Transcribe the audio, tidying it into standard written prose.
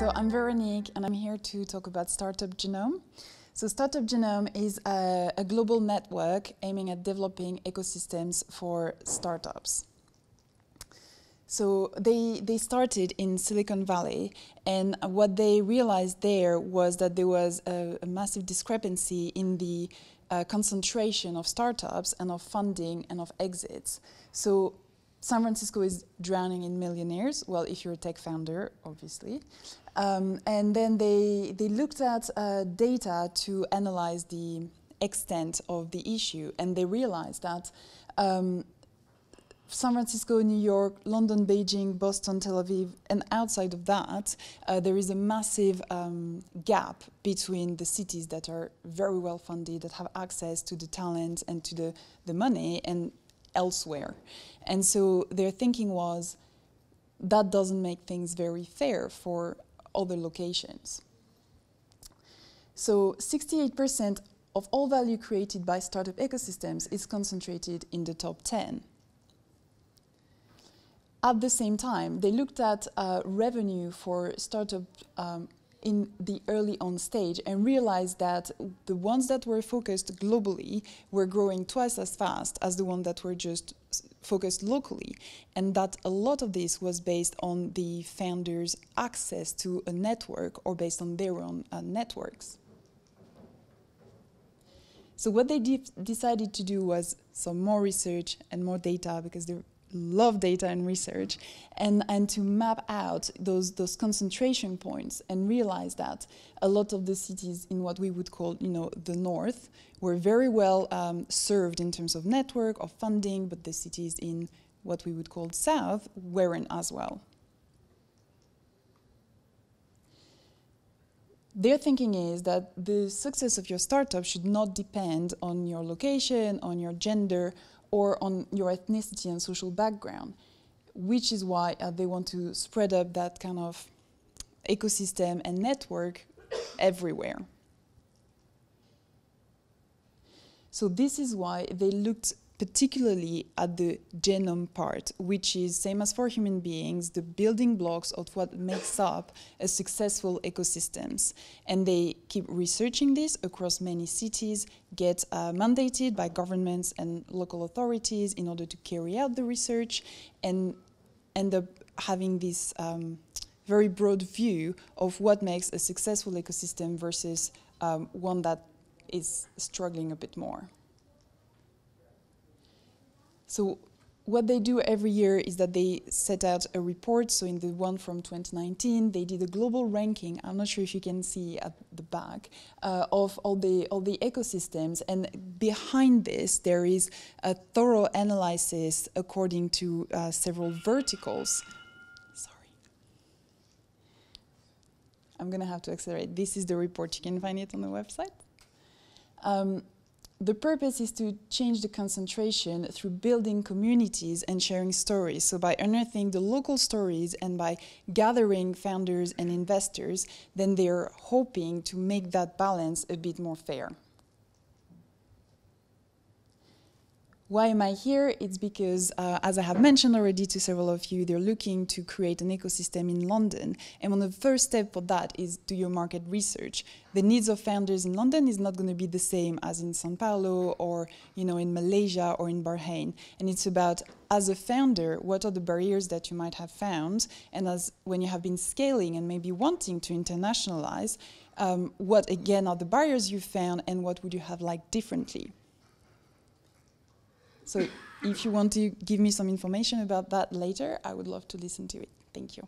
So I'm Veronique, and I'm here to talk about Startup Genome. So Startup Genome is a global network aiming at developing ecosystems for startups. So they started in Silicon Valley, and what they realized there was that there was a massive discrepancy in the concentration of startups and of funding and of exits. So San Francisco is drowning in millionaires, well, if you're a tech founder, obviously. And then they looked at data to analyze the extent of the issue, and they realized that San Francisco, New York, London, Beijing, Boston, Tel Aviv, and outside of that, there is a massive gap between the cities that are very well funded, that have access to the talent and to the money, and elsewhere. And so their thinking was, that doesn't make things very fair for other locations. So 68% of all value created by startup ecosystems is concentrated in the top 10. At the same time, they looked at revenue for startup in the early on stage and realized that the ones that were focused globally were growing twice as fast as the ones that were just focused locally, and that a lot of this was based on the founders' access to a network or based on their own networks. So what they decided to do was some more research and more data, because they love data and research, and to map out those concentration points and realize that a lot of the cities in what we would call, the north were very well served in terms of network, of funding, but the cities in what we would call south weren't as well. Their thinking is that the success of your startup should not depend on your location, on your gender, or on your ethnicity and social background, which is why they want to spread up that kind of ecosystem and network everywhere. So this is why they looked particularly at the genome part, which is, same as for human beings, the building blocks of what makes up a successful ecosystems. And they keep researching this across many cities, get mandated by governments and local authorities in order to carry out the research, and end up having this very broad view of what makes a successful ecosystem versus one that is struggling a bit more. So what they do every year is that they set out a report. So in the one from 2019, they did a global ranking. I'm not sure if you can see at the back of all the ecosystems. And behind this, there is a thorough analysis according to several verticals. Sorry. I'm going to have to accelerate. This is the report. You can find it on the website. The purpose is to change the concentration through building communities and sharing stories. So by unearthing the local stories and by gathering founders and investors, then they're hoping to make that balance a bit more fair. Why am I here? It's because, as I have mentioned already to several of you, they're looking to create an ecosystem in London. And one of the first steps for that is do your market research. The needs of founders in London is not going to be the same as in São Paulo or in Malaysia or in Bahrain. And it's about, as a founder, what are the barriers that you might have found? And when you have been scaling and maybe wanting to internationalize, what again are the barriers you found and what would you have liked differently? So if you want to give me some information about that later, I would love to listen to it. Thank you.